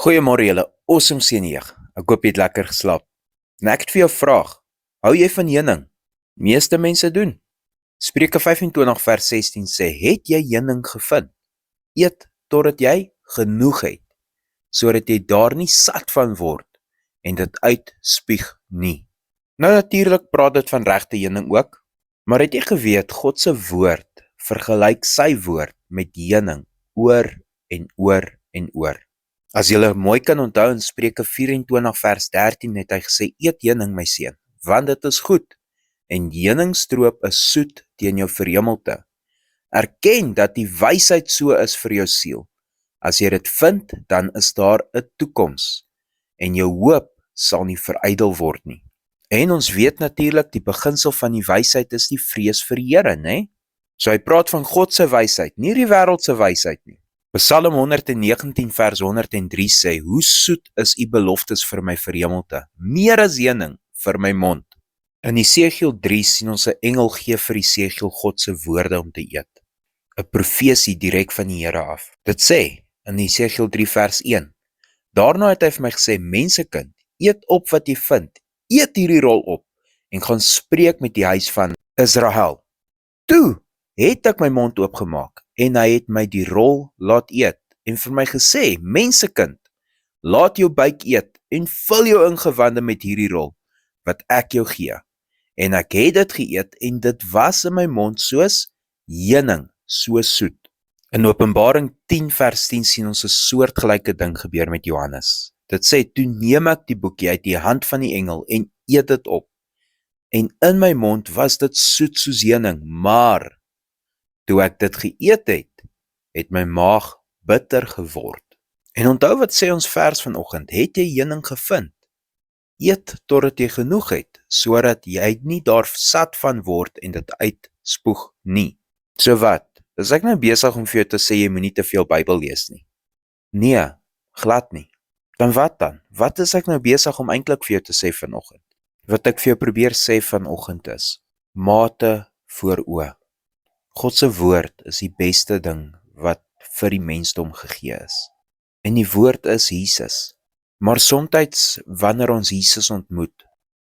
Goeiemôre julle, awesome seënjeg. Ek hoop jy het lekker geslaap. En ek het vir jou 'n vraag. Hou jy van heuning? Meeste mense doen. Spreuke 25 vers 16 sê, het jy heuning gevind? Eet totdat jy genoeg het, sodat jy daar nie sat van word en dit uitspuug nie. Nou natuurlik praat dit van regte heuning ook, maar het jy geweet God se woord vergelyk sy woord met heuning oor en oor en oor. As jy mooi kan onthou in Spreuke 24 vers 13 het hy gesê, eet heuning my seun, want dit is goed, en heuningstroop is soet teen jou verhemelte. Erken dat die wysheid so is vir jou siel. As jy dit vind, dan is daar 'n toekoms, en jou hoop sal nie verydel word nie. En ons weet natuurlik, die beginsel van die wysheid is die vrees vir die Here, né? So hy praat van God se wysheid, nie die wêreld se wysheid nie. Psalm 119 vers 103 sê, hoe soet is u beloftes vir my verhemelte, meer as heuning vir my mond. In Esegiel 3 sien ons 'n engel gee vir Esegiel God se woorde om te eet. 'n Profesie direk van die Here af. Dit sê in Esegiel 3 vers 1, daarna het hy vir my gesê, mensekind, eet op wat jy vind, eet hierdie rol op, en gaan spreek met die huis van Israel. Toe het ek my mond oopgemaak, en hy het my die rol laat eet, en vir my gesê, mensekind, laat jou buik eet, en vul jou ingewande met hierdie rol, wat ek jou gee. En ek het dit geëet, en dit was in my mond soos heuning, so soet. In Openbaring 10 vers 10 sien ons 'n soortgelyke ding gebeur met Johannes. Dit sê, toe neem ek die boekie uit die hand van die engel, en eet dit op. En in my mond was dit soet soos heuning, maar toe ek dit geëet het my maag bitter geword. En onthou wat sê ons vers vanoggend, het jy heuning gevind? Eet totdat jy genoeg het, sodat jy nie daar sat van word en dit uitspoeg nie. So wat? Is ek nou besig om vir jou te sê jy moenie te veel Bybel lees nie? Nee, glad nie. Dan wat dan? Wat is ek nou besig om eintlik vir jou te sê vanoggend? Wat ek vir jou probeer sê vanoggend is, mate voor oë. God se woord is die beste ding wat vir die mensdom gegee is. En die woord is Jesus. Maar soms wanneer ons Jesus ontmoet,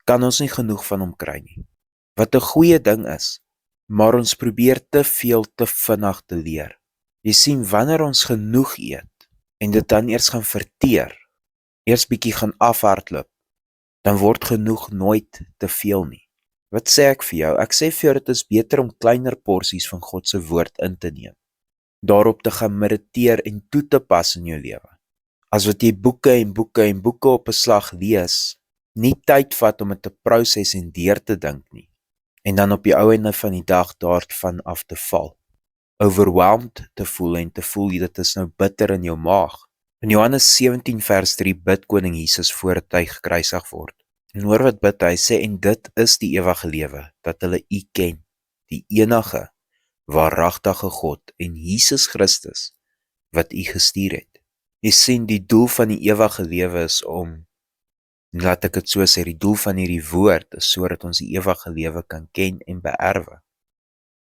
kan ons nie genoeg van hom kry nie. Wat 'n goeie ding is, maar ons probeer te veel te vinnig te leer. Jy sien, wanneer ons genoeg eet, en dit dan eers gaan verteer, eers bietjie gaan afhardloop, dan word genoeg nooit te veel nie. Wat sê ek vir jou? Ek sê vir jou, dit is beter om kleiner porsies van God se woord in te neem, daarop te gaan mediteer en toe te pas in jou lewe, as wat jy boeke en boeke en boeke op 'n slag lees, nie tyd vat om dit te proses en deur te dink nie, en dan op die ou einde van die dag daarvan af te val, overwhelmed te voel en te voel dit is nou bitter in jou maag. In Johannes 17 vers 3 bid koning Jesus voordat hy gekruisig word. En hoor wat bid hy, sê, en dit is die ewige lewe, dat hulle u ken, die enige, waaragtige God en Jesus Christus, wat u gestuur het. Jy sien, die doel van die ewige lewe is om, laat ek dit so sê, die doel van hierdie woord is sodat ons die ewige lewe kan ken en beerwe.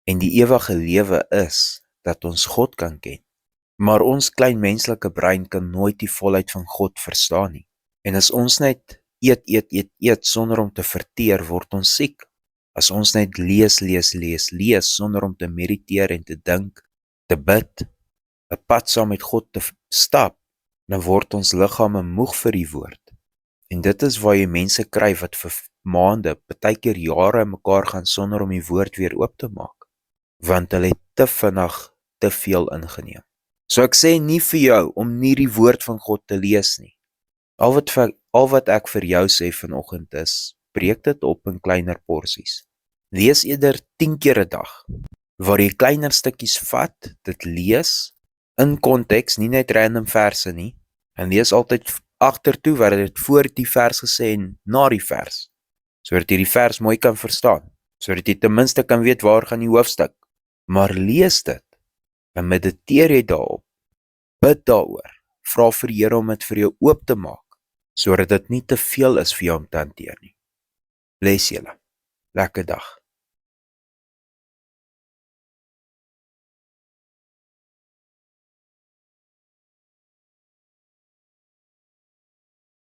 En die ewige lewe is dat ons God kan ken. Maar ons klein menslike brein kan nooit die volheid van God verstaan nie. En as ons net eet sonder om te verteer, word ons siek. As ons net lees sonder om te mediteer en te dink, te bid, 'n pad saam met God te stap, dan word ons liggame moeg vir die woord. En dit is waar jy mense kry wat vir maande, partykeer jare in mekaar gaan sonder om die woord weer oop te maak, want hulle het te vinnig te veel ingeneem. So ek sê nie vir jou om nie die woord van God te lees nie. Al wat ek vir jou sê vanoggend is, breek dit op in kleiner porsies. Lees eerder 10 keer 'n dag, waar jy kleiner stukkies vat, dit lees, in konteks, nie net random verse nie, en lees altyd agtertoe wat dit voor die vers gesê en na die vers, sodat jy die vers mooi kan verstaan, sodat jy ten minste kan weet waar gaan die hoofstuk, maar lees dit, en mediteer jy daarop, bid daaroor, vra vir die Here om dit vir jou oop te maak, sodat dit nie te veel is vir jou om te hanteer nie. Bless julle, lekker dag.